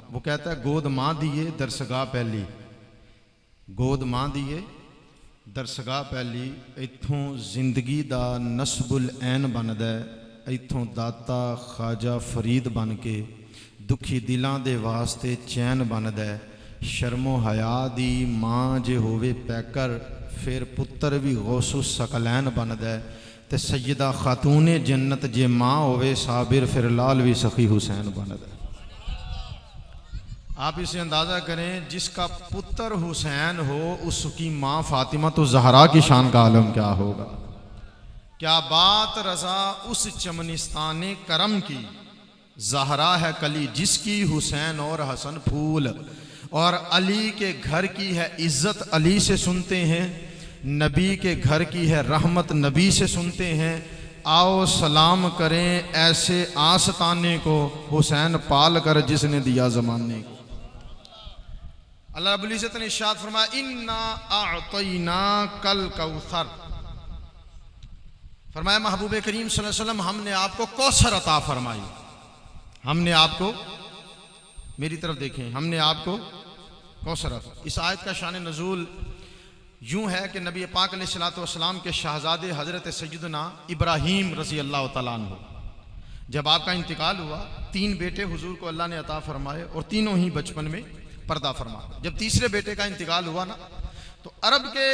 वो कहता है गोद मां दिए दरसगाह पहली, गोद मां दिए दरसगाह पहली, इत्थों जिंदगी दा नस्बुल ऐन बनदा, इत्थों दाता ख्वाजा फरीद बन के दुखी दिलां दे वास्ते चैन बनदा। शर्मो हया दी मां जे होवे पैकर, फिर पुत्र भी गौसु सकलैन बनदा। ते सैयदा खातूने जन्नत जे मां होवे साबिर, फिर लाल भी सखी हुसैन बनदा। आप इसे अंदाज़ा करें, जिसका पुत्र हुसैन हो उसकी माँ फातिमा तो ज़हरा की शान का आलम क्या होगा। क्या बात रज़ा उस चमनिस्तान करम की, ज़हरा है कली जिसकी हुसैन और हसन फूल, और अली के घर की है इज़्ज़त अली से सुनते हैं, नबी के घर की है रहमत नबी से सुनते हैं। आओ सलाम करें ऐसे आस्ताने को, हुसैन पाल कर जिसने दिया ज़माने को। अल्लाह रब्बुल इज़्ज़त ने इरशाद फरमाया, इन्ना अअतैना कल कौसर, फरमाया महबूब करीम सल्लल्लाहु अलैहि वसल्लम हमने आपको कौसर अता फरमाई। हमने आपको, मेरी तरफ देखें, हमने आपको कौसर अता। इस आयत का शान नज़ूल यूं है कि नबी पाक अलैहिस्सलातु वस्सलाम के शहजादे हज़रत सैयदना इब्राहीम रज़ी अल्लाह तआला अन्हु, जब आपका इंतकाल हुआ, 3 बेटे हुजूर को अल्लाह ने अता फरमाए और तीनों ही बचपन में पर्दा फरमा। जब तीसरे बेटे का इंतकाल हुआ ना, तो अरब के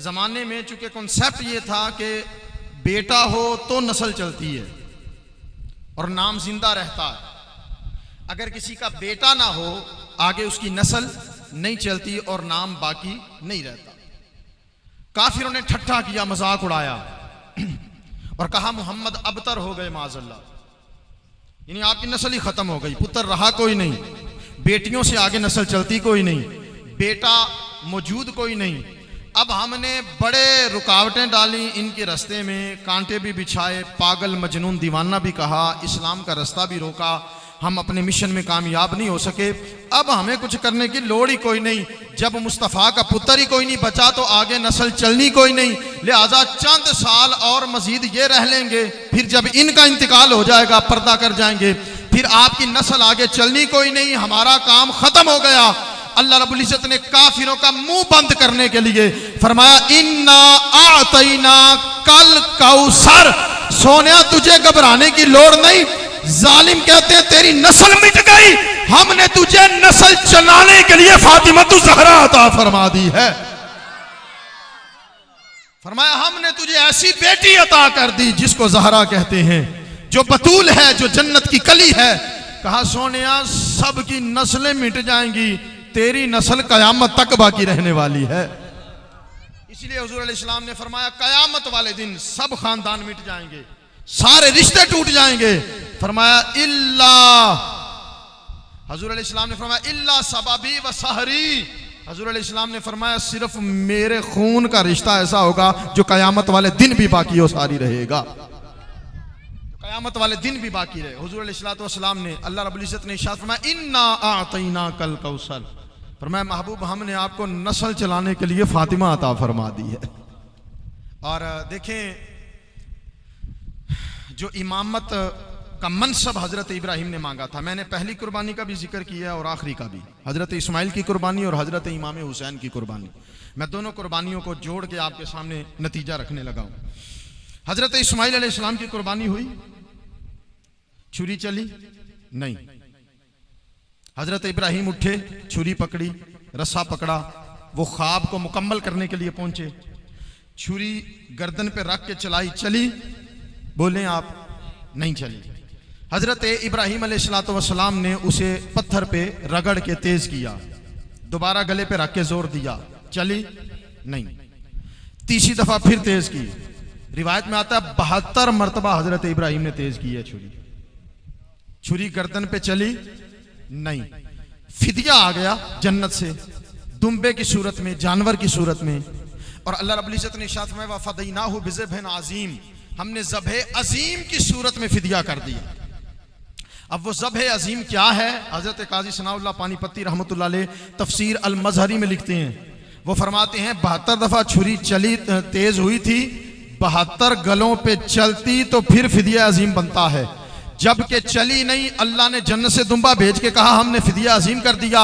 ज़माने में चूंकि कॉन्सेप्ट ये था कि बेटा हो तो नस्ल चलती है और नाम जिंदा रहता है, अगर किसी का बेटा ना हो आगे उसकी नस्ल नहीं चलती और नाम बाकी नहीं रहता। काफिरों ने ठट्ठा किया, मजाक उड़ाया और कहा मोहम्मद अबतर हो गए माज़अल्लाह, यानी आपकी नस्ल ही खत्म हो गई, पुत्र रहा कोई नहीं, बेटियों से आगे नस्ल चलती कोई नहीं, बेटा मौजूद कोई नहीं। अब हमने बड़े रुकावटें डाली इनके रास्ते में, कांटे भी बिछाए, पागल मजनून दीवाना भी कहा, इस्लाम का रास्ता भी रोका, हम अपने मिशन में कामयाब नहीं हो सके। अब हमें कुछ करने की लोड़ ही कोई नहीं, जब मुस्तफ़ा का पुत्र ही कोई नहीं बचा तो आगे नस्ल चलनी कोई नहीं, लिहाजा चंद साल और मजीद ये रह लेंगे, फिर जब इनका इंतकाल हो जाएगा पर्दा कर जाएंगे, फिर आपकी नस्ल आगे चलनी कोई नहीं, हमारा काम खत्म हो गया। अल्लाह रब्बुल इज़्ज़त ने काफिरों का मुंह बंद करने के लिए फरमाया, इन्ना आतैना कल कौसर, सोनिया तुझे घबराने की लोड़ नहीं, जालिम कहते हैं तेरी नस्ल मिट गई, हमने तुझे नस्ल चलाने के लिए फातिमा तु ज़हरा अता फरमा दी है। फरमाया हमने तुझे ऐसी बेटी अता कर दी जिसको ज़हरा कहते हैं, जो बतूल है, जो जन्नत की कली है। कहा सोनिया सबकी नस्लें मिट जाएंगी, तेरी नस्ल कयामत तक बाकी रहने वाली है। इसलिए हुजूर अलैहिस्सलाम ने फरमाया कयामत वाले दिन सब खानदान मिट जाएंगे, सारे रिश्ते टूट जाएंगे। फरमाया इल्ला, हुजूर अलैहिस्सलाम ने फरमाया इल्ला सबबी व सहरी, हुजूर अलैहिस्सलाम ने फरमाया सिर्फ मेरे खून का रिश्ता ऐसा होगा जो कयामत वाले दिन भी बाकी हो सारी रहेगा, कयामत वाले दिन भी बाकी रहे। हुजूर अलैहिस्सलाम ने, अल्लाह रब्बुल इज़्ज़त ने इरशाद फरमाया इन्ना आतैना कल कौसर, फरमाया महबूब हमने आपको नस्ल चलाने के लिए फातिमा अता फरमा दी है। और देखें जो इमामत का मनसब हजरत इब्राहिम ने मांगा था, मैंने पहली कुर्बानी का भी जिक्र किया और आखिरी का भी, हजरत इस्माइल की कुर्बानी और हजरत इमाम हुसैन की कुर्बानी, मैं दोनों कुर्बानियों को जोड़ के आपके सामने नतीजा रखने लगा हूं। हजरत इस्माइल अलैहिस्सलाम की कुर्बानी हुई, छुरी चली नहीं, हजरत इब्राहिम उठे, छुरी पकड़ी, रस्सा पकड़ा, वो ख्वाब को मुकम्मल करने के लिए पहुंचे, छुरी गर्दन पे रख के चलाई, चली? बोलें आप, नहीं चली। हजरत इब्राहिम अलैहिस्सलाम ने उसे पत्थर पे रगड़ के तेज किया, दोबारा गले पे रख के जोर दिया, चली? नहीं। तीसरी दफा फिर तेज की, रिवायत में आता है 72 मरतबा हजरत इब्राहिम ने तेज की है छुरी, छुरी गर्दन पे चली नहीं। फिदिया आ गया जन्नत से, दुम्बे की सूरत में, जानवर की सूरत में, और अल्लाह रब्बुल इज़्ज़त ने इरशाद फरमाया फदैनाहु बिज़िब्हिन अज़ीम, हमने ज़ब्हे अज़ीम की सूरत में फिदिया कर दिया। अब वो ज़ब्हे अज़ीम क्या है? हज़रत काज़ी सनाउल्लाह पानीपत्ती रहमतुल्लाह अलैह तफसीर अल मज़हरी में लिखते हैं, वो फरमाते हैं 72 दफ़ा छुरी चली, तेज हुई थी, 72 गलों पे चलती तो फिर फिदिया अज़ीम बनता है, जबकि चली नहीं, अल्लाह ने जन्नत से दुम्बा भेज के कहा हमने फिदिया अजीम कर दिया।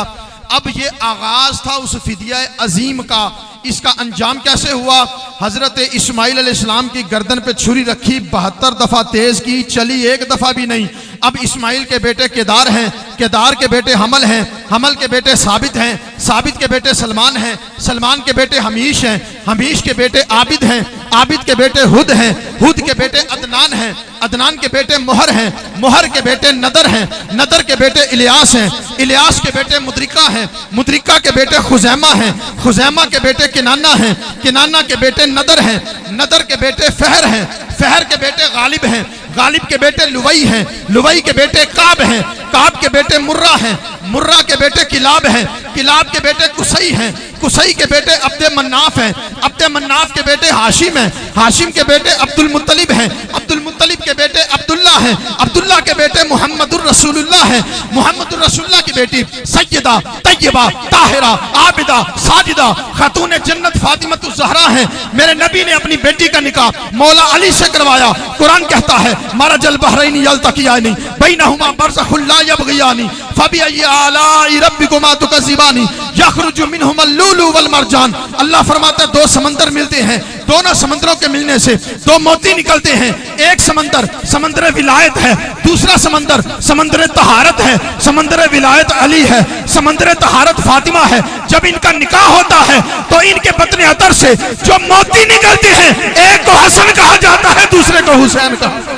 अब ये आगाज था उस फिदिया अजीम का। इसका अंजाम कैसे हुआ? हजरत इस्माइल अलैहिस्सलाम की गर्दन पे छुरी रखी, 72 दफा तेज की, चली एक दफा भी नहीं। अब इस्माइल के बेटे केदार हैं, केदार के बेटे हमल हैं, हमल के बेटे साबित हैं, साबित के बेटे सलमान हैं, सलमान के बेटे हमीश हैं, हमीश के बेटे आबिद हैं, आबिद के बेटे हुद हैं, हुद के बेटे अदनान हैं, अदनान के बेटे मोहर हैं, मोहर के बेटे नदर हैं, नदर के बेटे इलियास हैं, इलियास के बेटे मुद्रिका हैं, मुद्रिका के बेटे खुजैमा हैं, खुजैमा के बेटे किनाना हैं, किनाना के बेटे नदर हैं, नदर के बेटे फहर हैं, फहर के बेटे गालिब हैं, गालिब के बेटे लुवई हैं, लुवई के बेटे काब हैं, काब के बेटे मुर्रा हैं, मुर्रा के बेटे किलाब हैं, किलाब के बेटे कुसई हैं, कुसई के बेटे अब्दे मन्नाफ हैं, अब्दे मन्नाफ के बेटे हाशिम हैं, हाशिम के बेटे अब्दुल मुत्तलिब हैं, अब्दुल मुत्तलिब के बेटे अब्दुल्ला हैं, अब्दुल्ला के बेटे मुहम्मदुर रसूलुल्लाह हैं, मुहम्मदुर रसूलुल्लाह की बेटी सैयदा तैयबा ताहिरा आबिदा साजिदा खातून जन्नत फातिमतुज ज़हरा हैं। मेरे नबी ने अपनी बेटी का निकाह मौला अली से करवाया। कुरान कहता है मरजल बहरैनी यल्तक़ियानी बैनहुमा बरज़खुन ला यबग़ियानी फबिअय्यि आलाइ रब्बिकुमा तुकज़्ज़िबानी यख़रुजु मिनहुमल लुलु वल मरजान। अल्लाह फरमाता है दो समंदर मिलते हैं, दोनों समंदरों के मिलने से दो मोती निकलते हैं। एक समंदर समंदर विलायत है, दूसरा समंदर समंदर तहारत है, समंदर विलायत अली है, समंदर तहारत फातिमा है। जब इनका निकाह होता है तो इनके बतन अतर से जो मोती निकलते हैं, एक को हसन कहा जाता है, दूसरे को हुसैन कहा।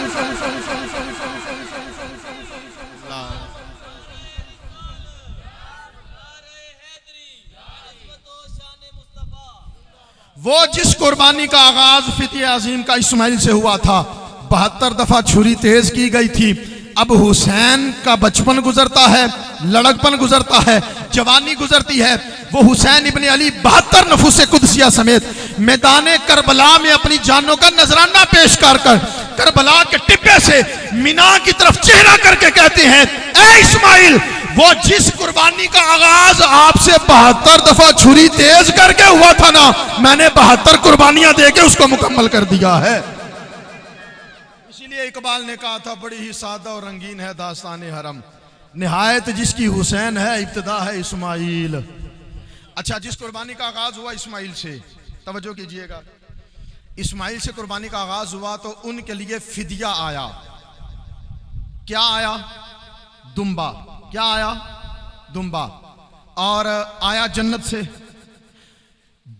वो जिस कुर्बानी का आगाज फिदिया अजीम का इस्माइल से हुआ था, 72 दफा छुरी तेज की गई थी। अब हुसैन का बचपन गुजरता है, लड़कपन गुजरता है, जवानी गुजरती है। वो हुसैन इब्न अली 72 नफूस कुदसिया समेत मैदान करबला में अपनी जानों का नजराना पेश कर करबला के टिब्बे से मीना की तरफ चेहरा करके कहते हैं, ए इस्माइल, वो जिस कुर्बानी का आगाज आपसे 72 दफा छुरी तेज करके हुआ था ना, मैंने 72 कुर्बानियां देके उसको मुकम्मल कर दिया है। इसीलिए इकबाल ने कहा था बड़ी ही सादा और रंगीन है दास्तान हरम, निहायत जिसकी हुसैन है, इब्तिदा है इस्माइल। अच्छा, जिस कुर्बानी का आगाज हुआ इस्माइल से, तवज्जो कीजिएगा, इस्माइल से कुर्बानी का आगाज हुआ तो उनके लिए फिदिया आया। क्या आया? दुम्बा। क्या आया? दुम्बा। और आया जन्नत से।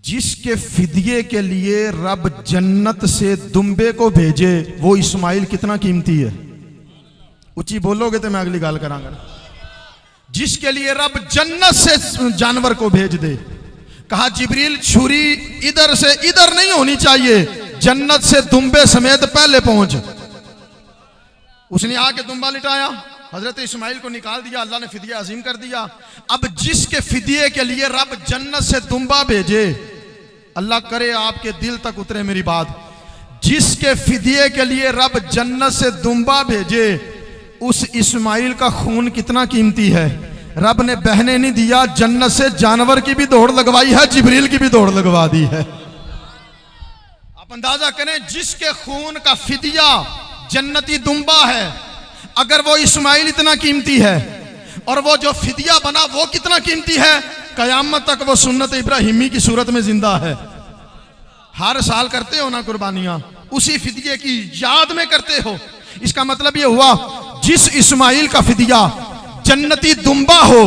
जिसके फिदिये के लिए रब जन्नत से दुम्बे को भेजे, वो इस्माइल कितना कीमती है। उची बोलोगे तो मैं अगली गाल करांगा। जिसके लिए रब जन्नत से जानवर को भेज दे, कहा जिब्रील छुरी इधर से इधर नहीं होनी चाहिए, जन्नत से दुम्बे समेत पहले पहुंच। उसने आके दुम्बा लिटाया, हजरत इस्माइल को निकाल दिया, अल्लाह ने फिदिया अजीम कर दिया। अब जिसके फिदिये के लिए रब जन्नत से दुम्बा भेजे, अल्लाह करे आपके दिल तक उतरे मेरी बात, जिसके फिदिये के लिए रब जन्नत से दुम्बा भेजे, उस इस्माइल का खून कितना कीमती है। रब ने बहने नहीं दिया, जन्नत से जानवर की भी दौड़ लगवाई है, जिब्रील की भी दौड़ लगवा दी है। आप अंदाजा करें, जिसके खून का फिदिया जन्नती दुम्बा है, अगर वो इस्माइल इतना कीमती है और वो जो फिदिया बना वो कितना कीमती है, कयामत तक वो सुन्नत इब्राहिमी की सूरत में जिंदा है। हर साल करते हो ना कुर्बानियां, उसी फिदिये की याद में करते हो। इसका मतलब ये हुआ, जिस इस्माइल का फिदिया जन्नती दुम्बा हो,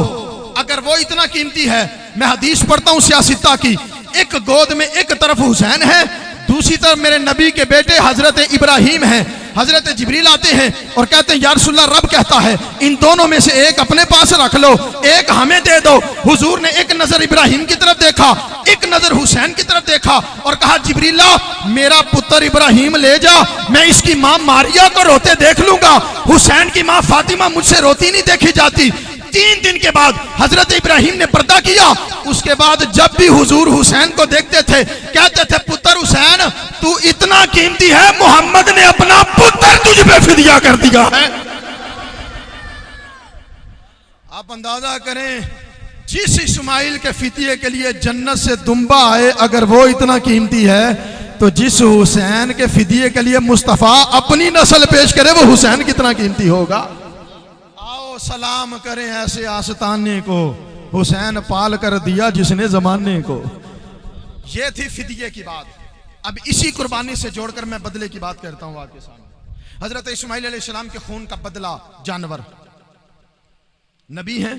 अगर वो इतना कीमती है। मैं हदीस पढ़ता हूं सियासिता की, एक गोद में एक तरफ हुसैन है, दूसरी तरफ मेरे नबी के बेटे हजरत इब्राहिम हैं। हजरत जिब्रील आते हैं और कहते हैं या रसूलल्लाह, रब कहता है इन दोनों में से एक अपने पास रख लो, एक हमें दे दो। हुजूर ने एक नजर इब्राहिम की तरफ देखा, एक नजर हुसैन की तरफ देखा और कहा जिब्रीला, मेरा पुत्र इब्राहिम ले जा, मैं इसकी मां मारिया को रोते देख लूंगा, हुसैन की मां फातिमा मुझसे रोती नहीं देखी जाती। 3 दिन के बाद हजरत इब्राहिम ने पर्दा किया। उसके बाद जब भी हुजूर हुसैन को देखते थे, कहते थे पुत्र हुसैन, तू इतना कीमती है, मोहम्मद ने अपना पुत्र तुझ पे फिदिया कर दिया है। आप अंदाजा करें, जिस इस्माइल के फिदिये के लिए जन्नत से दुम्बा आए, अगर वो इतना कीमती है तो जिस हुसैन के फिदिये के लिए मुस्तफ़ा अपनी नस्ल पेश करे वो हुसैन कितना कीमती होगा। आओ सलाम करें ऐसे आस्ताने को, हुसैन पाल कर दिया जिसने जमाने को। ये थी फिदिये की बात। अब इसी कुर्बानी से जोड़कर मैं बदले की बात करता हूं आपके सामने। हजरत इस्माइल अलैहिस्सलाम के खून का बदला, जानवर, नबी हैं,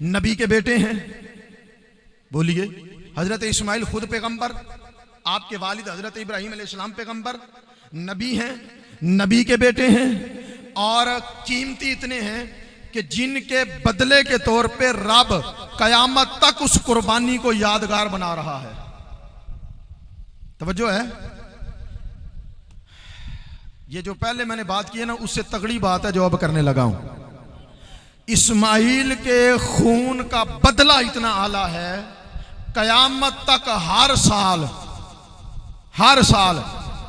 नबी के बेटे हैं, बोलिए। हजरत इस्माइल खुद पैगंबर, आपके वालिद हजरत इब्राहिम अलैहिस्सलाम पैगंबर, नबी हैं, नबी के बेटे हैं, और कीमती इतने हैं कि जिनके बदले के तौर पे रब कयामत तक उस कुर्बानी को यादगार बना रहा है। तवज्जो है। ये जो पहले मैंने बात की है ना, उससे तगड़ी बात है जो अब करने लगा हूं। इस्माइल के खून का बदला इतना आला है, कयामत तक हर साल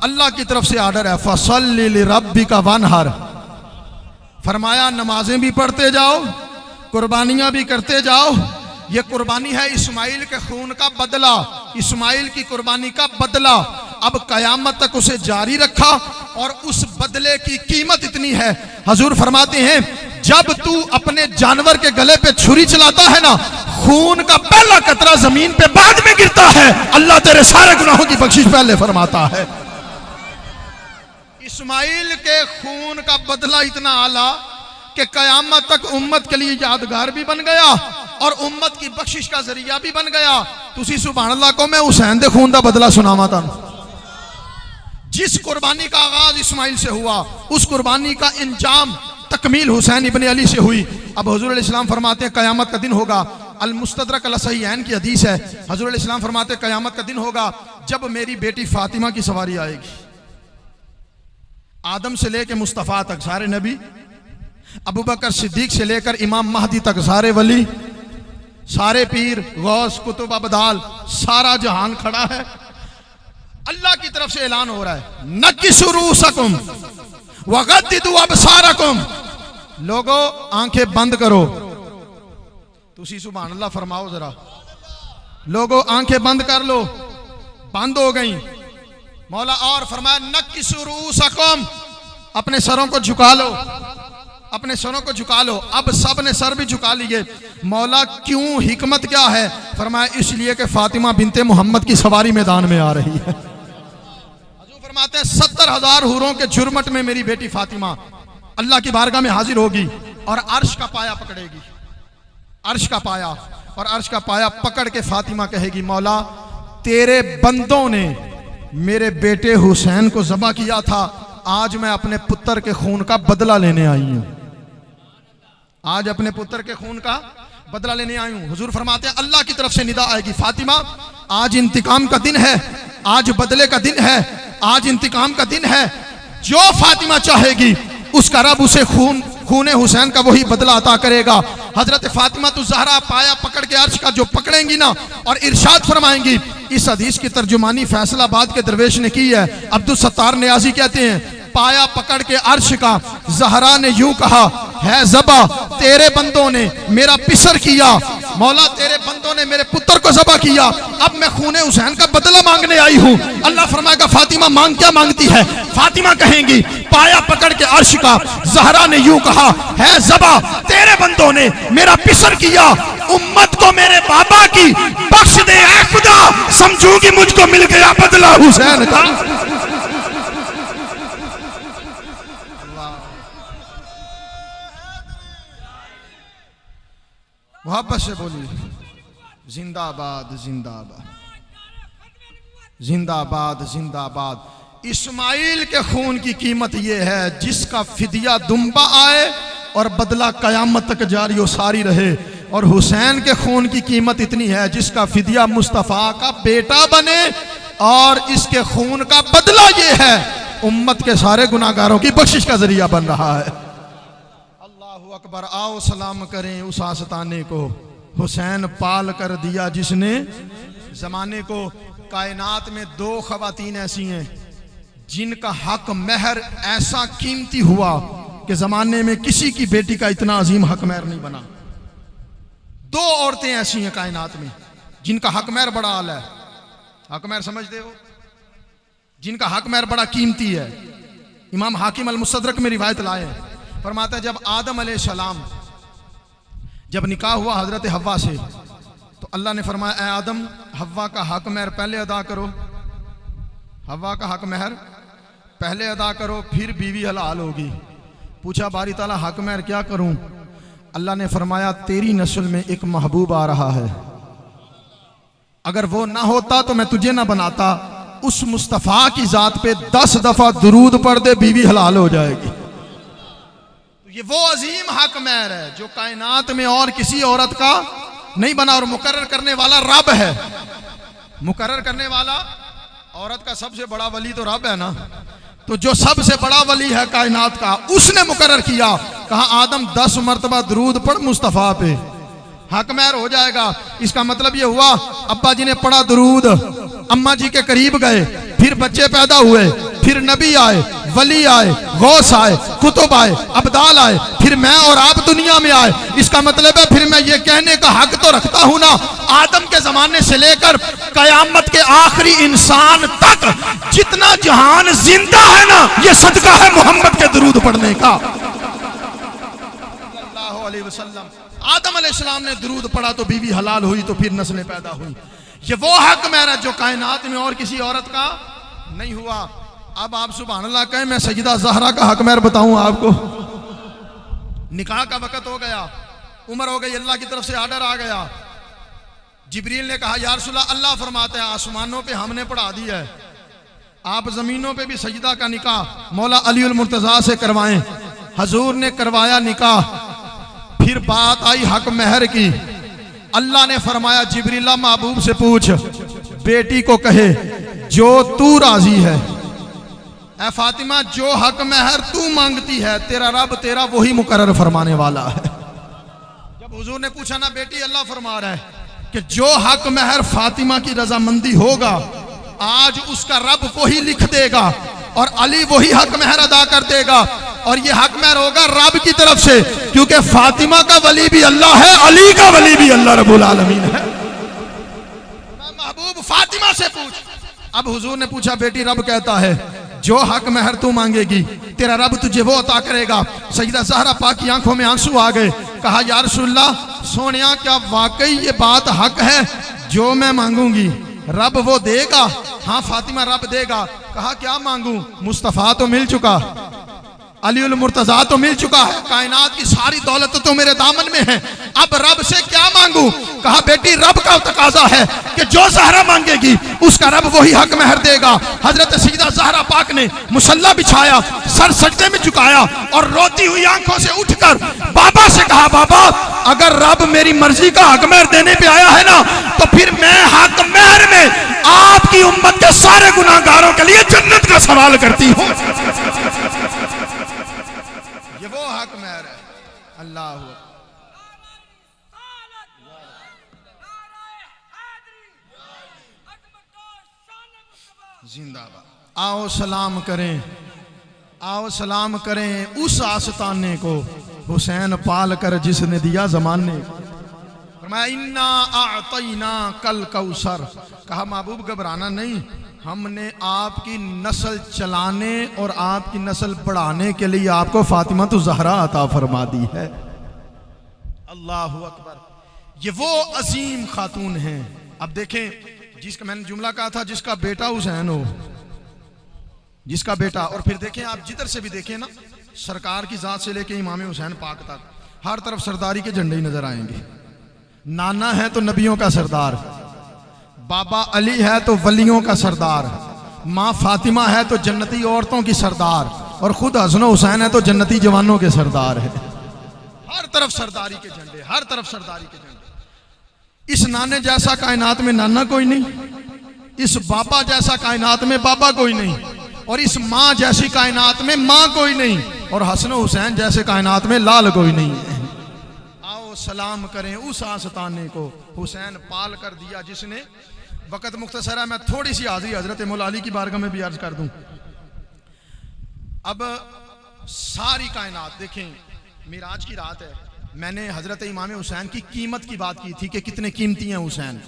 अल्लाह की तरफ से आर्डर है, फसल्लि लिरब्बिका वनहर। फरमाया नमाजें भी पढ़ते जाओ, कुर्बानियां भी करते जाओ। ये कुर्बानी है इस्माइल के खून का बदला, इस्माइल की कुर्बानी का बदला। अब कयामत तक उसे जारी रखा, और उस बदले की कीमत इतनी है। हजूर फरमाते हैं, जब तू अपने जानवर के गले पे छुरी चलाता है ना, खून का पहला कतरा जमीन पे बाद में गिरता है, अल्लाह तेरे सारे गुनाहों की बख्शिश पहले फरमाता है। इस्माइल के खून का बदला इतना आला कि कयामत तक उम्मत के लिए यादगार भी बन गया और उम्मत की बख्शिश का जरिया भी बन गया। तुसी सुभान अल्लाह को मैं हुसैन दे खून का बदला सुनावा था। जिस कुर्बानी का आगाज इस्माइल से हुआ, उस कुर्बानी का इंजाम तकमील हुसैन इब्ने अली से हुई। अब हुजूर अलैहिस्सलाम फरमाते हैं कयामत का दिन होगा, अल मुस्तदरक अल सहीहैन की हदीस है। हुजूर अलैहिस्सलाम फरमाते हैं कयामत का दिन होगा जब मेरी बेटी फातिमा की सवारी आएगी। आदम से लेकर मुस्तफ़ा तक सारे नबी, अबू बकर सिद्दीक से लेकर इमाम महदी तक सारे वली, सारे पीर, गौस, कुतुब, अबदाल, सारा जहान खड़ा है। अल्लाह की तरफ से ऐलान हो रहा है, नकिसु रूसकुम वगद्दिदु अबसारकुम। लोगों आंखें बंद करो। तुसी सुभान अल्लाह फरमाओ जरा। लोगों आंखें बंद कर लो। बंद हो गई। मौला और फरमाया नकिसु रूसकुम, अपने सरों को झुका लो, अपने सरों को झुका लो। अब सब ने सर भी झुका लिए। मौला क्यों, हिकमत क्या है? फरमाया इसलिए कि फातिमा बिनते मोहम्मद की सवारी मैदान में आ रही है। हजूर फरमाते हैं 70,000 हूरों के जुर्मट में मेरी बेटी फातिमा अल्लाह की बारगाह में हाजिर होगी और अर्श का पाया पकड़ेगी, अर्श का पाया। और अर्श का पाया पकड़ के फातिमा कहेगी, मौला तेरे बंदों ने मेरे बेटे हुसैन को ज़बह किया था, आज मैं अपने पुत्र के खून का बदला लेने आई हूं। आज अपने पुत्र के खून का बदला लेने आई हूं। हुजूर फरमाते हैं अल्लाह की तरफ से निदा आएगी, फातिमा आज इंतकाम का दिन है, आज बदले का दिन है, आज इंतकाम का दिन है। जो फातिमा चाहेगी उसका रब उसे खूने हुसैन का वही बदला अता करेगा। हजरत फातिमा तो ज़हरा पाया पकड़ के अर्श का जो पकड़ेंगी ना और इरशाद फरमाएंगी। इस हदीस की तर्जुमानी फैसलाबाद के दरवेश ने की है। अब्दुल सत्तार नियाजी कहते हैं, पाया पकड़ के अर्श का ज़हरा ने यूं कहा, है ज़बा तेरे बंदों ने मेरा पिसर किया, मौला तेरे बंदों ने मेरे पुत्र को ज़बा किया, अब मैं खूने हुसैन का बदला मांगने आई हूं। अल्लाह फरमाएगा फातिमा मांग, क्या मांगती है? फातिमा कहेंगी, पाया पकड़ के अर्श का ज़हरा ने यूं कहा, है ज़बा तेरे बंदों ने मेरा पिसर किया, उम्मत को मेरे बाबा की बख्श दे ऐ खुदा, समझूंगी मुझको मिल गया बदला हुसैन का। मोहब्बत से बोलिए जिंदाबाद जिंदाबाद जिंदाबाद जिंदाबाद। इस्माइल के खून की कीमत यह है जिसका फिदिया दुम्बा आए और बदला कयामत तक जारी हो सारी रहे। और हुसैन के खून की कीमत इतनी है जिसका फिदिया मुस्तफ़ा का बेटा बने और इसके खून का बदला ये है उम्मत के सारे गुनाहगारों की बख्शिश का जरिया बन रहा है। अल्लाहु अकबर। आओ सलाम करें उस आस्ताने को, हुसैन पाल कर दिया जिसने जमाने को। कायनात में 2 खवातीन ऐसी हैं जिनका हक महर ऐसा कीमती हुआ कि जमाने में किसी की बेटी का इतना अजीम हक महर नहीं बना। 2 औरतें ऐसी हैं कायनात में जिनका हक महर बड़ा आला है। हक महर समझते हो? जिनका हक महर बड़ा कीमती है। इमाम हाकिम अल-मुस्तदरक में रिवायत लाए हैं, फरमाता है जब आदम अलैहिस्सलाम जब निकाह हुआ हजरत हव्वा से, तो अल्लाह ने फरमाया ए आदम, हव्वा का हक महर पहले अदा करो, हव्वा का हक महर पहले अदा करो, फिर बीवी हलाल होगी। पूछा बारी ताला हक महर क्या करूं? अल्लाह ने फरमाया तेरी नस्ल में एक महबूब आ रहा है, अगर वो ना होता तो मैं तुझे ना बनाता। उस मुस्तफ़ा की जात पे 10 दफा दुरूद पढ़ दे, बीवी हलाल हो जाएगी। ये वो अजीम हक महर है जो कायनात में और किसी औरत का नहीं बना, और मुकर्रर करने वाला रब है। मुकर्रर करने वाला औरत का सबसे बड़ा वली तो रब है ना, तो जो सबसे बड़ा वली है कायनात का, उसने मुकर्रर किया, कहा आदम 10 मरतबा दुरूद पढ़ मुस्तफ़ा पे, हक महर हो जाएगा। इसका मतलब ये हुआ अब्बा जी ने पढ़ा दुरूद, अम्मा जी के करीब गए, फिर बच्चे पैदा हुए, फिर नबी आए, वली आए, गौस आए, कुतुब आए, अब्दाल आए, फिर मैं और आप दुनिया में आए। इसका मतलब है फिर मैं ये कहने का हक तो रखता हूं ना, आदम के जमाने से लेकर कयामत के आखिरी इंसान तक जितना जहान जिंदा है ना, ये सदका है मोहम्मद के दुरूद पढ़ने का। सल्लल्लाहु अलैहि वसल्लम। आदम अलैहिस्सलाम ने दुरूद पढ़ा तो बीवी हलाल हुई, तो फिर नस्लें पैदा हुई। ये वो हक महर है जो कायनात में और किसी औरत का नहीं हुआ। अब आप सुभान अल्लाह कहें, मैं सैयदा ज़हरा का हक महर बताऊं आपको। निकाह का वक्त हो गया, उम्र हो गई, अल्लाह की तरफ से आर्डर आ गया। जिब्रील ने कहा या रसूल अल्लाह, अल्लाह फरमाते हैं आसमानों पे हमने पढ़ा दिया है, आप जमीनों पे भी सजदा का निकाह मौला अली उल मुर्तजा से करवाएं। हजूर ने करवाया निकाह। फिर बात आई हक महर की। अल्लाह ने फरमाया जिब्रीला महबूब से पूछ, बेटी को कहे जो तू राजी है, ऐ फातिमा जो हक महर तू मांगती है तेरा रब तेरा वही मुकर्रर फरमाने वाला है। जब हुजूर ने पूछा ना बेटी, अल्लाह फरमा रहा है कि जो हक महर फातिमा की रजामंदी होगा आज उसका रब वही लिख देगा और अली वही हक महर अदा कर देगा, और ये हक महर होगा रब की तरफ से, क्योंकि फातिमा का वली भी अल्लाह है, अली का वली भी अल्लाह रब्बुल आलमीन है। महबूब फातिमा से पूछ। अब हुजूर ने पूछा बेटी रब कहता है जो हक महर तू मांगेगी तेरा रब तुझे वो अता करेगा। सैयदा ज़हरा पाक की आंखों में आंसू आ गए। कहा या रसूलल्लाह सोनिया क्या वाकई ये बात हक है, जो मैं मांगूंगी रब वो देगा? हाँ फातिमा रब देगा। कहा क्या मांगू? मुस्तफ़ा तो मिल चुका, अली उल मुर्तजा तो मिल चुका है, कायनात की सारी दौलत तो मेरे दामन में है, अब रब से क्या मांगू? कहा बेटी रब का तकाजा है कि जो ज़हरा मांगेगी उसका रब वही हक महर देगा। हजरत सैयदा ज़हरा पाक ने मुसल्ला बिछाया, सर सजदे में झुकाया और रोती हुई आंखों से उठकर बाबा से कहा बाबा अगर रब मेरी मर्जी का हक महर देने पे आया है ना, तो फिर मैं हक महर में आपकी उम्मत के सारे गुनाहगारों के लिए जन्नत का सवाल करती हूँ। ये वो हक महर है। अल्लाह जिंदाबाद। आओ सलाम करें, आओ सलाम करें उस आस्ताने को हुसैन पाल कर जिसने दिया जमाने को। फरमाया इन्ना आतैना कल कौसर। कहा महबूब घबराना नहीं, हमने आपकी नस्ल चलाने और आपकी नस्ल बढ़ाने के लिए आपको फातिमा तो ज़हरा अता फरमा दी है। अल्लाहु अकबर। ये वो अजीम खातून हैं। अब देखें जिसका मैंने जुमला कहा था, जिसका बेटा हुसैन हो, जिसका बेटा, और फिर देखें आप जिधर से भी देखें ना, सरकार की जात से लेके इमाम हुसैन पाक तक हर तरफ सरदारी के झंडे ही नजर आएंगे। नाना है तो नबियों का सरदार, बाबा अली है तो वलियों का सरदार, माँ फातिमा है तो जन्नती औरतों की सरदार, और खुद हसन हुसैन है तो जन्नती जवानों के सरदार है। हर तरफ सरदारी के झंडे, हर तरफ सरदारी के झंडे। इस नाने जैसा कायनात में नाना कोई नहीं, इस बाबा जैसा कायनात में बाबा कोई नहीं, और इस माँ जैसी कायनात में माँ कोई नहीं, और हसन हुसैन जैसे कायनात में लाल कोई नहीं है। आओ सलाम करें उस आस्ताने को हुसैन पाल कर दिया जिसने। वक़्त मुख्तसर है, मैं थोड़ी सी हाज़िरी हजरत मौला अली की बारगाह में भी अर्ज कर दूं। अब सारी कायनात देखें, मिराज की रात है, मैंने हजरत इमाम हुसैन की कीमत की बात की थी कि कितने कीमती हैं हुसैन,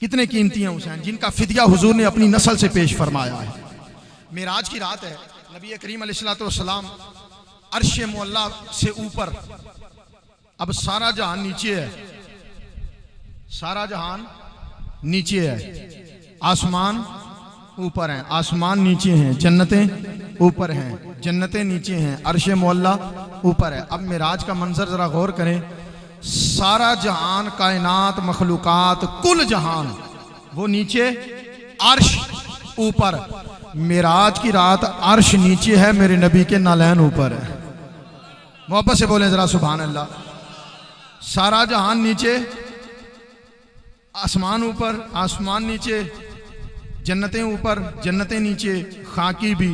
कितने कीमती हैं हुसैन, जिनका फिदिया हुजूर ने अपनी नस्ल से पेश फरमाया है। मेराज की रात है, नबी करीम अलैहिस्सलाम अर्श मुअल्ला से ऊपर, अब सारा जहान नीचे है, सारा जहान नीचे है, आसमान ऊपर है, आसमान नीचे हैं, जन्नतें ऊपर हैं, जन्नतें नीचे हैं, अर्श मुअल्ला ऊपर है। अब मेराज का मंजर जरा गौर करें, सारा जहान, कायनात, मखलूकात, कुल जहान वो नीचे, अर्श ऊपर। मेराज की रात अर्श नीचे है, मेरे नबी के नालैन ऊपर है। मोहब्बत से बोलें जरा सुभान अल्लाह। सारा जहान नीचे, आसमान ऊपर, आसमान नीचे, जन्नतें ऊपर, जन्नतें नीचे, खाकी भी,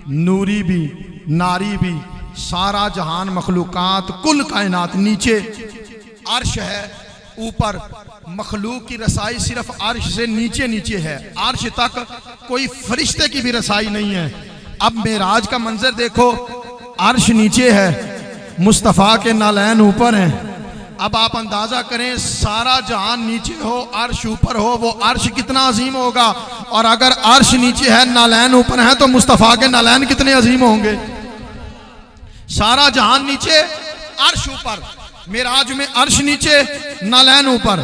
नूरी भी, नारी भी, सारा जहान, मखलूकात, कुल कायनात नीचे, अर्श है ऊपर। मखलूक की रसाई सिर्फ अर्श से नीचे नीचे है, अर्श तक कोई फरिश्ते की भी रसाई नहीं है। अब मेराज का मंजर देखो, अर्श नीचे है, मुस्तफ़ा के नालैन ऊपर हैं। अब आप अंदाजा करें, सारा जहान नीचे हो, अर्श ऊपर हो, वो अर्श कितना अजीम होगा। और अगर अर्श नीचे है, नालैन ऊपर है, तो मुस्तफ़ा के नालैन कितने अजीम होंगे। सारा जहान नीचे, अर्श ऊपर। मेराज में अर्श नीचे, नालैन ऊपर,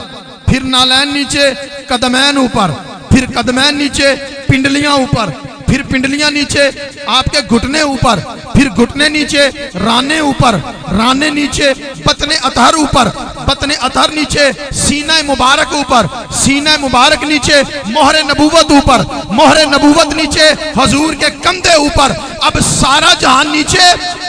फिर नालैन नीचे, कदमैन ऊपर, फिर कदमैन नीचे, पिंडलियां ऊपर, फिर पिंडलियां नीचे, आपके घुटने ऊपर, फिर घुटने नीचे, राने ऊपर, राने नीचे, बतने अतहर ऊपर, बतने अतहर नीचे, सीना मुबारक ऊपर, सीना मुबारक नीचे, मोहरे नबूवत ऊपर, मोहरे नबूवत नीचे, हजूर के कंधे ऊपर। अब सारा जहान नीचे,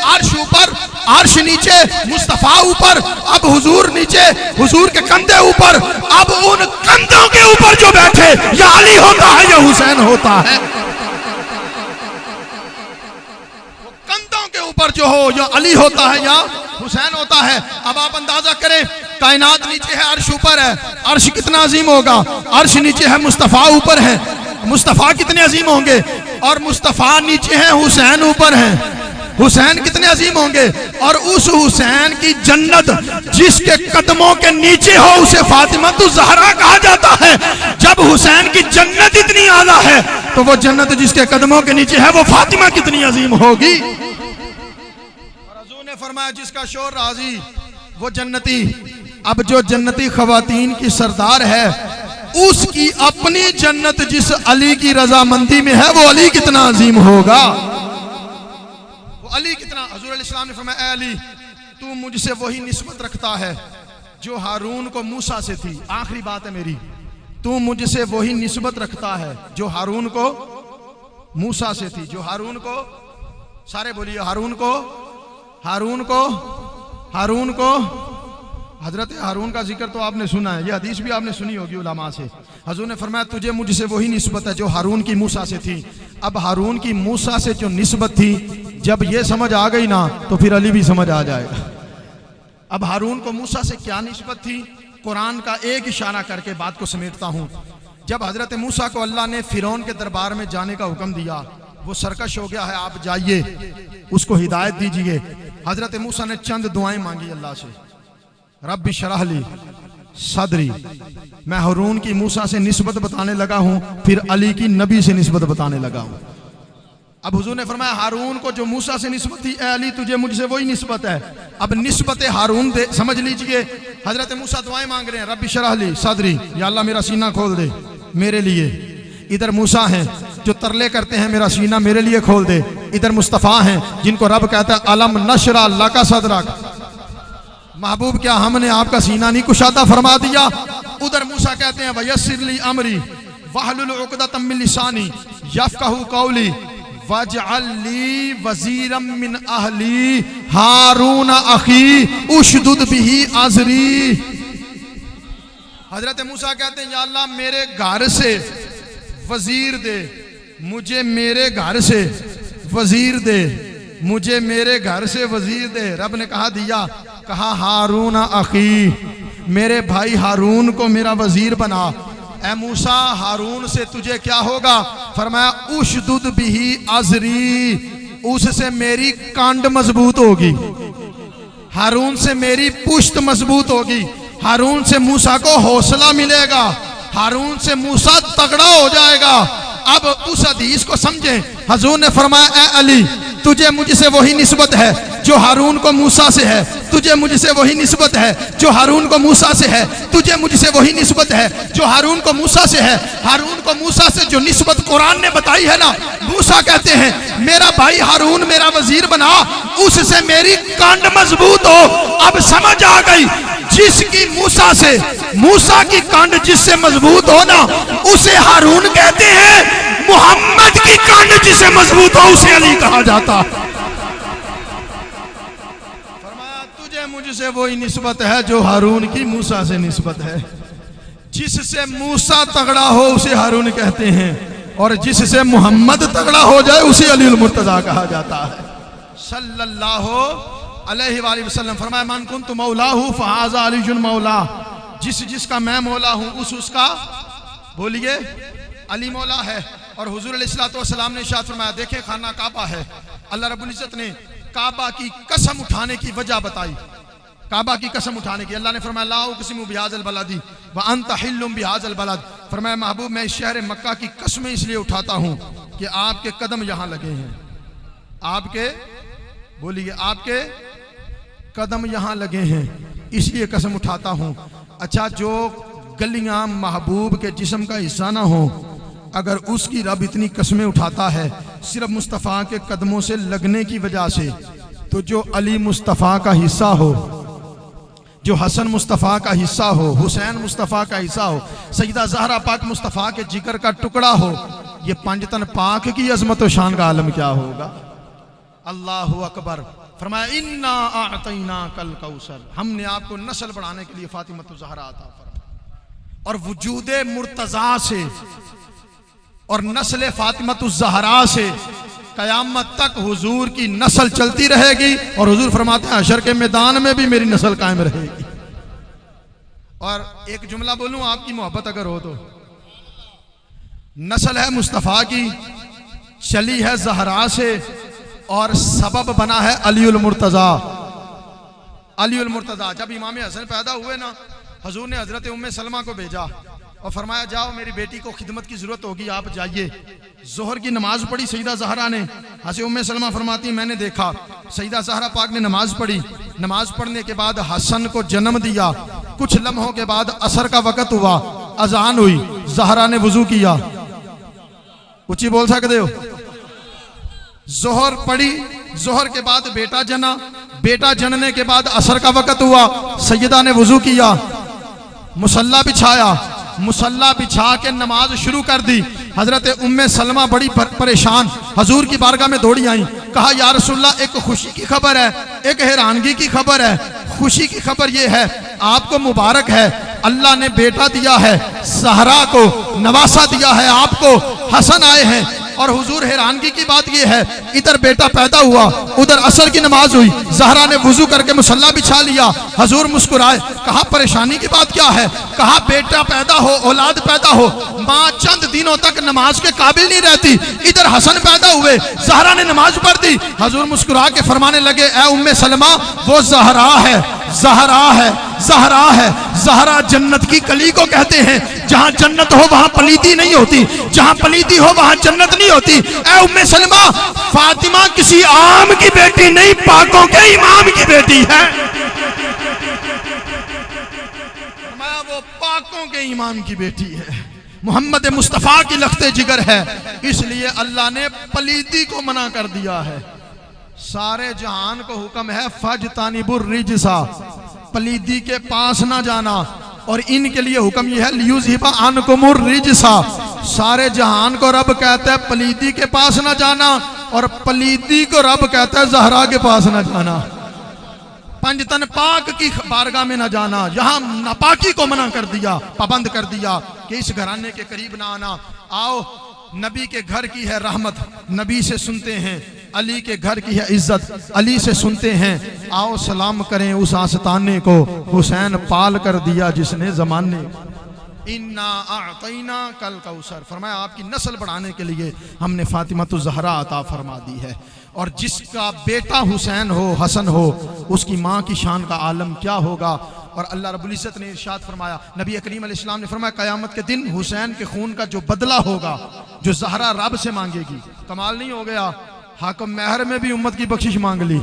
अर्श ऊपर, अर्श नीचे, मुस्तफा ऊपर, अब हुजूर नीचे, हुजूर के कंधे ऊपर। अब उन कंधों के ऊपर जो बैठे, या अली होता है या हुसैन होता है। वो कंधों के ऊपर जो हो, या अली होता है या हुसैन होता है। अब आप अंदाजा करें, कायनात नीचे है, अर्श ऊपर है, अर्श कितना अजीम होगा। अर्श नीचे है, मुस्तफा ऊपर है, मुस्तफा कितने अजीम होंगे। और मुस्तफा नीचे है, हुसैन ऊपर है, हुसैन कितने अजीम होंगे। और उस हुसैन की जन्नत जिसके कदमों के नीचे हो, उसे फातिमा तो ज़हरा कहा जाता है। जब हुसैन की जन्नत इतनी आला है, तो वो जन्नत जिसके कदमों के नीचे है, वो फातिमा कितनी अजीम होगी। और हजूर ने फरमाया, जिसका शोर राजी वो जन्नती। अब जो जन्नती खवातीन की सरदार है, उसकी अपनी जन्नत जिस अली की रजामंदी में है, वो अली कितना अजीम होगा। अली कितना। हजूर अलैहिस्सलाम ने फरमाया, ए अली, तू मुझसे वही निस्बत रखता है जो हारून को मूसा से थी। आखिरी बात है मेरी, तू मुझसे वही निस्बत रखता है जो हारून को मूसा से थी। जो हारून को, सारे बोलिए, हारून को, हारून को, हारून को। हजरत हारून का जिक्र तो आपने सुना है, ये हदीस भी आपने सुनी होगी उलमा से। हजूर ने फरमाया, तुझे मुझसे वही निस्बत है जो हारून की मूसा से थी। अब हारून की मूसा से जो निस्बत थी, जब ये समझ आ गई ना, तो फिर अली भी समझ आ जाएगा। अब हारून को मूसा से क्या निस्बत थी, कुरान का एक इशारा करके बात को समेटता हूँ। जब हजरत मूसा को अल्लाह ने फिरौन के दरबार में जाने का हुक्म दिया, वो सरकश हो गया है, आप जाइए, उसको हिदायत दीजिए। हजरत मूसा ने चंद दुआएं मांगी अल्लाह से, रब्बी शरह ली सदरी। मैं हारून की मूसा से निस्बत बताने लगा हूं, फिर अली की नबी से निस्बत बताने लगा हूं। अब हुजूर ने फरमाया, हारून को जो मूसा से निस्बत थी, ए अली तुझे मुझसे वही निस्बत है। अब निस्बत हारून दे, समझ लीजिए। हजरत मूसा दुआएं मांग रहे हैं, रब्बी शरह ली सदरी, या अल्लाह मेरा सीना खोल दे मेरे लिए। इधर मूसा हैं जो तरले करते हैं, मेरा सीना मेरे लिए खोल दे। इधर मुस्तफ़ा हैं जिनको रब कहता है, अलम नशरा लका सदरक, महबूब क्या हमने आपका सीना नहीं कुशादा फरमा दिया। उधर मूसा कहते हैं, वयस्सिरली अमरी वहलुल उक़दतम मिन लिसानी यफ़क़हू क़ौली वजअल्ली वज़ीरम मिन अहली हारून अखी उशदुद बिही अज़री। हजरत मूसा कहते हैं, या अल्लाह मेरे घर से वजीर दे मुझे, मेरे घर से वजीर दे मुझे, मेरे घर से वजीर दे। रब ने कहा दिया, कहा हारून अखी, मेरे भाई हारून को मेरा वजीर बना। ए मूसा, हारून से तुझे क्या होगा। फरमाया, उशदुद बिही अज़री, उससे मेरी कांड मजबूत होगी, हारून से मेरी पुश्त मजबूत होगी, हारून से मूसा को हौसला मिलेगा, हारून से मूसा तगड़ा हो जाएगा। अब उस हदीस को समझें। हजूर ने फरमाया, ए अली, तुझे मुझसे वही निस्बत है जो हारून को मूसा से है, तुझे मुझसे वही निस्बत है जो हारून को मूसा से है, तुझे मुझसे वही निस्बत है जो हारून को मूसा से है। हारून को मूसा से जो निस्बत कुरान ने बताई है ना, मूसा कहते हैं मेरा भाई हारून मेरा वजीर बना, उससे मेरी कांड मजबूत हो। अब समझ आ गई, जिसकी मूसा से, मूसा की कांड जिससे मजबूत हो ना, उसे हारून कहते हैं। मोहम्मद की कांड जिसे मजबूत हो उसे अली कहा जाता। फरमाया तुझे मुझसे वही निस्बत है जो हारून की मूसा से निस्बत है। जिससे मूसा तगड़ा हो उसे हारून कहते हैं, और जिससे मोहम्मद तगड़ा हो जाए उसे अलीउल मुर्तजा कहा जाता है सल्लल्लाहु अलैहि वसल्लम। फरमाया मन कुन्तु मौलाहु फहाज़ा अलीयुन मौला, जिसका मैं मौला हूं उसका बोलिए अली मौला है। और हुजूर अलैहिस्सलाम ने इरशाद फरमाया, देखें खाना काबा है, अल्लाह रब्बुल इज्जत ने काबा की कसम उठाने की वजह बताई। काबा की कसम उठाने की अल्लाह ने फरमाया, ला उक़सिमु बिहाज़ल बलदी व अंत हिल्लुम बिहाज़ल बलद। फरमाया महबूब मैं इस शहर मक्का की कसमें इसलिए उठाता हूं कि आपके कदम यहां लगे हैं, आपके बोलिए आपके कदम यहां लगे हैं, इसलिए कसम उठाता हूं। अच्छा, जो गलियां महबूब के जिस्म का हिस्सा ना हो, अगर उसकी रब इतनी कसमें उठाता है सिर्फ मुस्तफ़ा के कदमों से लगने की वजह से, तो जो अली मुस्तफ़ा का हिस्सा हो, जो हसन मुस्तफ़ा का हिस्सा हो, हुसैन मुस्तफ़ा का हिस्सा हो, सैयदा ज़हरा पाक मुस्तफ़ा के जिगर का टुकड़ा हो, ये पंजतन पाक की अजमत व शान का आलम क्या होगा। अल्लाहु अकबर। फरमाया इन्ना आतैना कल कौसर, हमने आपको नस्ल बढ़ाने के लिए फातिमतुज़ ज़हरा अता फरमाया। और वजूदे मुर्तज़ा से और नस्ल फातिमतुज़ ज़हरा से कयामत तक हुजूर की नस्ल चलती रहेगी। और हुजूर फरमाते हैं हशर के मैदान में भी मेरी नस्ल कायम रहेगी। और एक जुमला बोलूं आपकी मोहब्बत अगर हो तो, नस्ल है मुस्तफ़ा की, चली है ज़हरा से, और सबब बना है अलीउल मुर्तज़ा। अलीउल मुर्तज़ा जब इमाम हसन पैदा हुए ना, हुजूर ने हजरत उम्मे सलमा को भेजा और फरमाया जाओ मेरी बेटी को खिदमत की जरूरत होगी, आप जाइए। जोहर की नमाज पढ़ी सईदा ज़हरा ने। हज़रत उम्मे सलमा फरमाती मैंने देखा सईदा ज़हरा पाक ने नमाज पढ़ी, नमाज पढ़ने के बाद हसन को जन्म दिया। कुछ लम्हों के बाद असर का वक़्त हुआ, अजान हुई, ज़हरा ने वुजू किया। ऊंची बोल सकते हो? जोहर पढ़ी, जोहर के बाद बेटा जना, बेटा जनने के बाद असर का वक़्त हुआ, सैयदा ने वुजू किया, मुसल्ला बिछाया, मुसल्ला बिछा के नमाज शुरू कर दी। हजरत उम्मे सलमा बड़ी परेशान हजूर की बारगाह में दौड़ी आई। कहा या रसूलल्लाह, एक खुशी की खबर है, एक हैरानगी की खबर है। खुशी की खबर यह है आपको मुबारक है, अल्लाह ने बेटा दिया है, ज़हरा को नवासा दिया है, आपको हसन आए हैं। और हुजूर हैरानगी की बात यह है, इधर बेटा पैदा हुआ, उधर असर की नमाज हुई, ज़हरा ने वुजू करके मुसल्ला बिछा लिया। हुजूर मुस्कुराए, कहा परेशानी की बात क्या है? कहा बेटा पैदा हो, औलाद पैदा हो, माँ चंद दिनों तक नमाज के काबिल नहीं रहती, इधर हसन पैदा हुए, ज़हरा ने नमाज पढ़ दी। हुजूर मुस्कुरा के फरमाने लगे, ए उम्मे सलमा, वो ज़हरा है, ज़हरा है, ज़हरा है। ज़हरा जन्नत की कली को कहते हैं। जहां जन्नत हो वहां पलीती नहीं होती, जहां पलीती हो वहां जन्नत नहीं होती। ए उम्मे सलमा, फातिमा किसी आम की बेटी नहीं, पाकों के इमाम की बेटी है। वो पाकों के इमाम की बेटी है, मोहम्मद मुस्तफ़ा की लख्ते जिगर है, इसलिए अल्लाह ने पलीती को मना कर दिया है। सारे जहान को हुक्म है फजतानिबुर रिजसा, पलीदी के पास ना जाना। और इनके लिए हुक्म यह है लियुज़हिबा अनकुमुर रिजसा, सारे जहान को रब कहता है पलीदी के पास ना जाना, और पलीदी को रब कहता है ज़हरा के पास ना जाना, पंजतन पाक की बारगाह में ना जाना। यहाँ नापाकी को मना कर दिया, पाबंद कर दिया कि इस घराने के करीब ना आना। आओ, नबी के घर की है रहमत, नबी से सुनते हैं, अली के घर की है इज्जत, अली से सुनते हैं। आओ सलाम करें उस आस्ताने को, हुसैन पाल कर दिया जिसने जमाने। इन्ना आतैना कल कौसर, फरमाया आपकी नस्ल बढ़ाने के लिए हमने फातिमतुज़ ज़हरा अता फरमा दी है। और जिसका बेटा हुसैन हो, हसन हो, उसकी माँ की शान का आलम क्या होगा। और अल्लाह रब्बुल इज़्ज़त ने इरशाद फरमाया, नबी करीम अलैहिस्सलाम ने फरमाया, क़यामत के दिन हुसैन के खून का जो बदला होगा, जो ज़हरा रब से मांगेगी। कमाल नहीं हो गया, हाकिम महर में भी उम्मत की बख्शिश मांग ली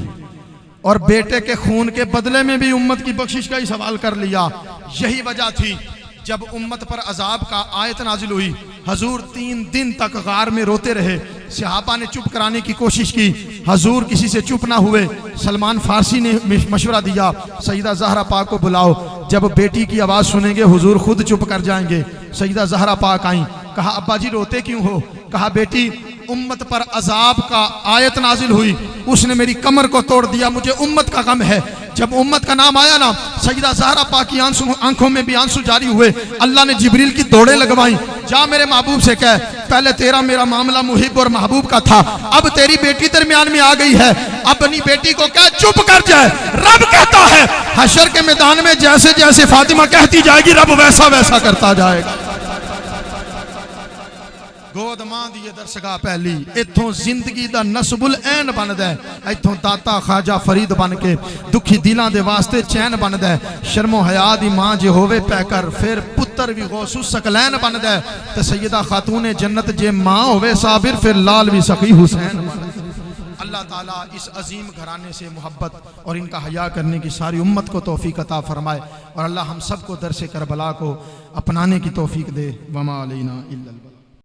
और बेटे के खून के बदले में भी उम्मत की बख्शिश का ही सवाल कर लिया। यही वजह थी जब उम्मत पर अजाब का आयत नाजिल हुई, हजूर 3 दिन तक गार में रोते रहे। सहाबा ने चुप कराने की कोशिश की, हजूर किसी से चुप ना हुए। सलमान फारसी ने मशवरा दिया, सईदा ज़हरा पाक को बुलाओ, जब बेटी की आवाज़ सुनेंगे हुजूर खुद चुप कर जाएंगे। सईदा ज़हरा पाक आई, कहा अब्बा जी रोते क्यों हो? कहा बेटी उम्मत पर अजाब का आयत नाजिल हुई, उसने मेरी कमर को तोड़ दिया, मुझे उम्मत का गम है। जब उम्मत का नाम आया ना, सईदा ज़हरा पाक की आंखों में भी आंसू जारी हुए। अल्लाह ने जिब्रील की दौड़े लगवाई, जा मेरे महबूब से कह, पहले तेरा मेरा मामला मुहिब और महबूब का था, अब तेरी बेटी दरमियान में आ गई है, अपनी बेटी को कह चुप कर जाए। रब कहता है हशर के मैदान में जैसे जैसे फातिमा कहती जाएगी, रब वैसा वैसा करता जाएगा। गोद मां दी दरसगाह पहली, इथों जिंदगी दा नस्बुल ऐन बनदा है, इथों दाता ख्वाजा फरीद बन के दुखी दिलां दे वास्ते चैन बनदा है। शर्मो हया दी मां जे होवे पैकर, फिर पुत्र भी गौसु सकलैन बनदा है। ते सैयदा खातून जन्नत जे मां होवे साबिर, फिर लाल भी सखी हुसैन बनदा है। अल्लाह ताला इस अजीम घराने से मोहब्बत और इनका हया करने की सारी उम्मत को तौफीक अता फरमाए और अल्लाह हम सबको दरसे करबला को अपनाने की तौफीक दे। वमा अलैना इल्लल